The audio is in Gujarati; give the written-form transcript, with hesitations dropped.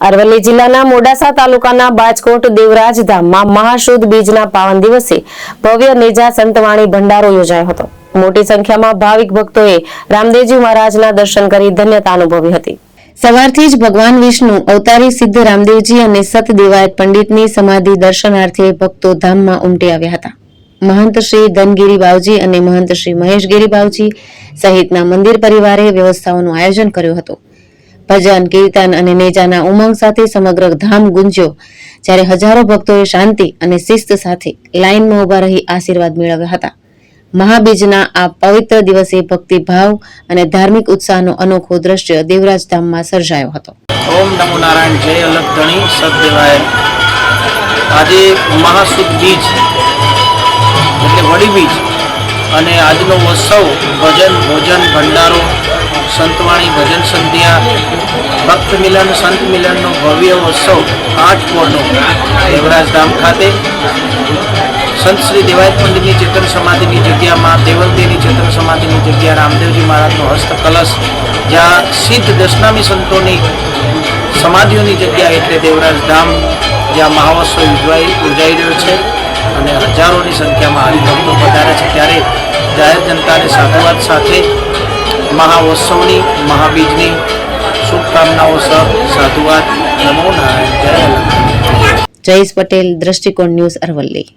અરવલ્લી જિલ્લાના મોડાસા તાલુકાના બાજકોટ દેવરાજ ધામમાં મહાશુદ્ધ બીજના પાવન દિવસે ભવ્ય નેજા સંતવાણી ભંડારો યોજાયો હતો। મોટી સંખ્યામાં ભાવિક ભક્તોએ રામદેવજી મહારાજના દર્શન કરી ધન્યતા અનુભવી હતી। સવારથી જ ભગવાન વિષ્ણુ અવતારી સિદ્ધ રામદેવજી અને સત દેવાયત પંડિતની સમાધિ દર્શનાર્થે ભક્તો ધામમાં ઉમટી આવ્યા હતા। महंत श्री धनगिरी बावजी અને महंत श्री महेशगिरी बावजी સહિતના મંદિર પરિવારે વ્યવસ્થાઓનું આયોજન કર્યું હતું। ભજન કીર્તન અને નેજાના ઉમંગ સાથે સમગ્ર ધામ ગુંજ્યો, જ્યારે હજારો ભક્તોએ શાંતિ અને શિસ્ત સાથે લાઇનમાં ઉભા રહી આશીર્વાદ મેળવ્યા હતા। મહાબીજના આ પવિત્ર દિવસે ભક્તિભાવ અને ધાર્મિક ઉત્સાહનો અનોખો દ્રશ્ય દેવરાજ ધામમાં સર્જાયો હતો। ओम नमो नारायण जय अलग धणी सददेवाय। આજે મહાશુદ્ધ બીજ એટલે વડી બીજ અને આજનો ઉત્સવ ભજન ભોજન ભંડારો સંતવાણી ભજન સંધ્યા ભક્ત મિલન સંત મિલનનો ભવ્ય ઉત્સવ 8 પોળનો દેવરાજ ધામ ખાતે સંત શ્રી દેવાયત પંડિતની ચેતન સમાધિની જગ્યામાં દેવલદેવની ચેતન સમાધિની જગ્યા રામદેવજી મહારાજનો હસ્ત કલશ, જ્યાં સિદ્ધ દશનામી સંતોની સમાધિઓની જગ્યા એટલે દેવરાજ ધામ, જ્યાં મહાવત્સવ ઉજવાઈ રહ્યો છે અને હજારોની સંખ્યામાં હરિભક્તો પધારે છે। ત્યારે જાહેર જનતાને સાધુવાદ સાથે મહાવત્સવની મહાબીજની શુભકામનાઓ સહ સાધુવાદ। નમો નારાયણ જય અલગ। જયેશ પટેલ, દ્રષ્ટિકોણ ન્યૂઝ, અરવલ્લી।